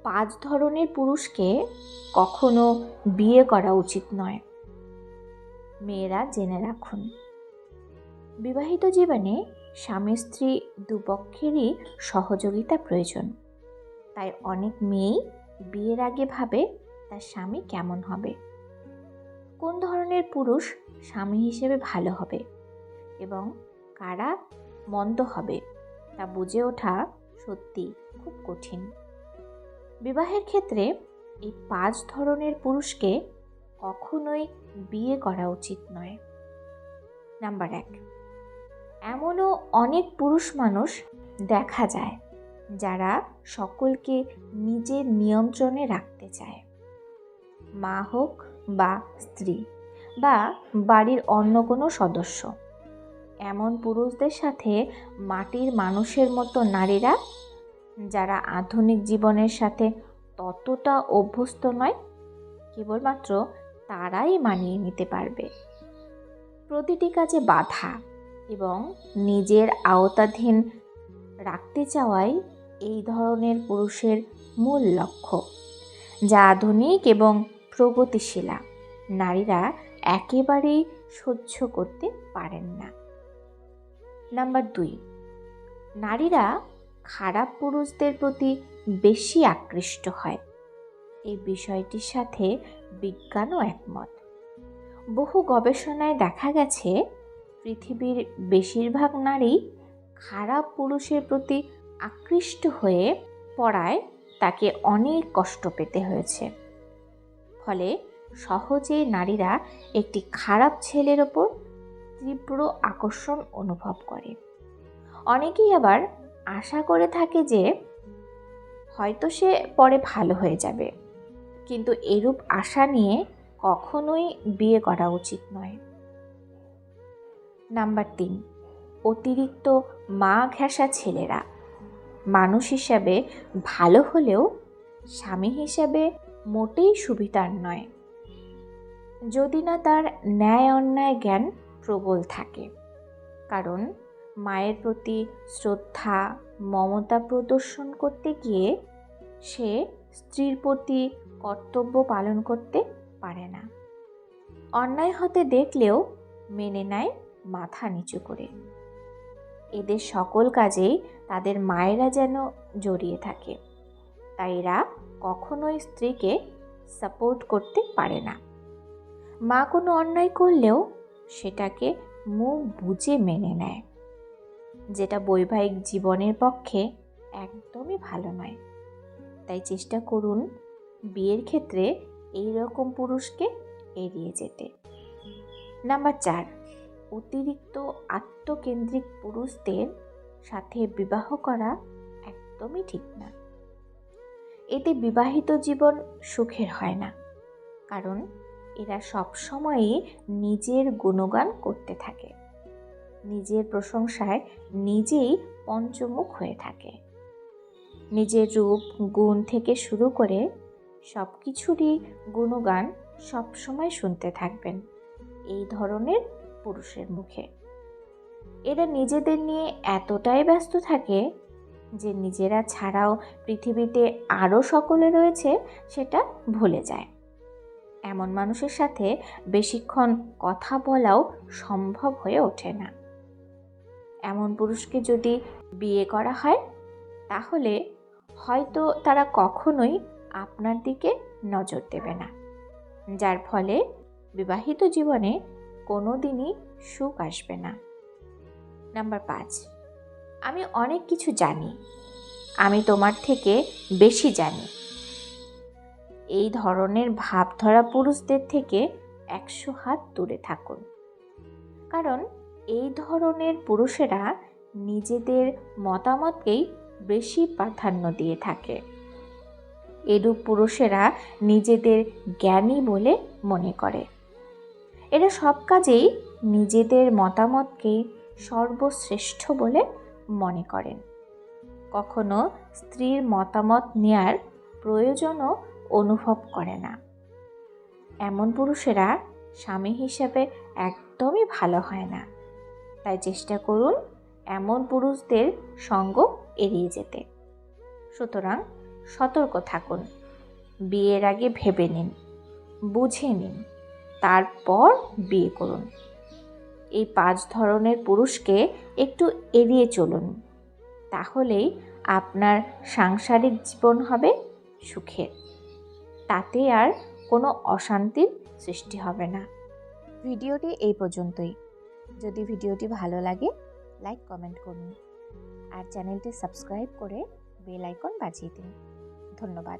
5 ধরনের পুরুষকে কখনো বিয়ে করা উচিত নয়। মেয়েরা জেনে রাখুন, বিবাহিত জীবনে স্বামী স্ত্রী দুপক্ষেরই সহযোগিতা প্রয়োজন। তাই অনেক মেয়েই বিয়ের আগে ভাবে তার স্বামী কেমন হবে, কোন ধরনের পুরুষ স্বামী হিসেবে ভালো হবে এবং কারা মন্দ হবে তা বুঝে ওঠা সত্যি খুব কঠিন। বিবাহের ক্ষেত্রে এই 5 ধরনের পুরুষকে কখনোই বিয়ে করা উচিত নয়। নাম্বার 1, এমনও অনেক পুরুষ মানুষ দেখা যায় যারা সকলকে নিজের নিয়ন্ত্রণে রাখতে চায়। মা হোক বা স্ত্রী বা বাড়ির অন্য কোনো সদস্য। এমন পুরুষদের সাথে মাটির মানুষের মতো নারীরা, যারা আধুনিক জীবনের সাথে ততটা অভ্যস্ত নয়, কেবলমাত্র তারাই মানিয়ে নিতে পারবে। প্রতিটি কাজে বাধা এবং নিজের আওতাধীন রাখতে চাওয়াই এই ধরনের পুরুষের মূল লক্ষ্য, যা আধুনিক এবং প্রগতিশীলা নারীরা একেবারেই সহ্য করতে পারেন না। নাম্বার 2, নারীরা খারাপ পুরুষদের প্রতি বেশি আকৃষ্ট হয়। এই বিষয়টির সাথে বিজ্ঞানও একমত। বহু গবেষণায় দেখা গেছে পৃথিবীর বেশিরভাগ নারী খারাপ পুরুষের প্রতি আকৃষ্ট হয়ে পড়ায় তাকে অনেক কষ্ট পেতে হয়েছে। ফলে সহজেই নারীরা একটি খারাপ ছেলের ওপর তীব্র আকর্ষণ অনুভব করে। অনেকেই আবার আশা করে থাকে যে হয়তো সে পরে ভালো হয়ে যাবে, কিন্তু এরূপ আশা নিয়ে কখনোই বিয়ে করা উচিত নয়। নাম্বার 3, অতিরিক্ত মা ঘেঁষা ছেলেরা মানুষ হিসাবে ভালো হলেও স্বামী হিসাবে মোটেই সুবিধার নয়, যদি না তার ন্যায় অন্যায় জ্ঞান প্রবল থাকে। কারণ মায়ের প্রতি শ্রদ্ধা মমতা প্রদর্শন করতে গিয়ে সে স্ত্রীর প্রতি কর্তব্য পালন করতে পারে না। অন্যায় হতে দেখলেও মেনে নেয় মাথা নিচু করে। এদের সকল কাজেই তাদের মায়েরা যেন জড়িয়ে থাকে, তাই এরা কখনোই স্ত্রীকে সাপোর্ট করতে পারে না। মা কোনো অন্যায় করলেও সেটাকে মুখ বুজে মেনে নেয়, যেটা বৈবাহিক জীবনের পক্ষে একদমই ভালো নয়। তাই চেষ্টা করুন বিয়ের ক্ষেত্রে এই রকম পুরুষকে এড়িয়ে যেতে। নাম্বার 4, অতিরিক্ত আত্মকেন্দ্রিক পুরুষদের সাথে বিবাহ করা একদমই ঠিক না। এতে বিবাহিত জীবন সুখের হয় না, কারণ এরা সবসময়ই নিজের গুণগান করতে থাকে, নিজের প্রশংসায় নিজেই পঞ্চমুখ হয়ে থাকে। নিজের রূপ গুণ থেকে শুরু করে সব কিছুরই গুণগান সবসময় শুনতে থাকবেন এই ধরনের পুরুষের মুখে। এরা নিজেদের নিয়ে এতটাই ব্যস্ত থাকে যে নিজেরা ছাড়াও পৃথিবীতে আরও সকলে রয়েছে সেটা ভুলে যায়। এমন মানুষের সাথে বেশিক্ষণ কথা বলাও সম্ভব হয়ে ওঠে না। এমন পুরুষকে যদি বিয়ে করা হয় তাহলে হয়তো তারা কখনোই আপনার দিকে নজর দেবে না, যার ফলে বিবাহিত জীবনে কোনো দিনই সুখ আসবে না। নাম্বার 5, আমি অনেক কিছু জানি, আমি তোমার থেকে বেশি জানি। এই ধরনের ভাবধরা পুরুষদের থেকে 100 হাত দূরে থাকুন, কারণ এই ধরনের পুরুষেরা নিজেদের মতামতকেই বেশি প্রাধান্য দিয়ে থাকে। এরূপ পুরুষেরা নিজেদের জ্ঞানী বলে মনে করে। এরা সব কাজেই নিজেদের মতামতকেই সর্বশ্রেষ্ঠ বলে মনে করেন। কখনো স্ত্রীর মতামত নেয়ার প্রয়োজনও অনুভব করে না। এমন পুরুষেরা স্বামী হিসেবে একদমই ভালো হয় না। তাই চেষ্টা করুন এমন পুরুষদের সঙ্গ এড়িয়ে যেতে। সুতরাং সতর্ক থাকুন। বিয়ের আগে ভেবে নিন, বুঝে নিন, তারপর বিয়ে করুন। এই 5 ধরনের পুরুষকে একটু এড়িয়ে চলুন, তাহলেই আপনার সাংসারিক জীবন হবে সুখের। তাতে আর কোনো অশান্তির সৃষ্টি হবে না। ভিডিওটি এই পর্যন্তই। যদি ভিডিওটি ভালো লাগে লাইক কমেন্ট করুন আর চ্যানেলটি সাবস্ক্রাইব করে বেল আইকন বাজিয়ে দিন। ধন্যবাদ।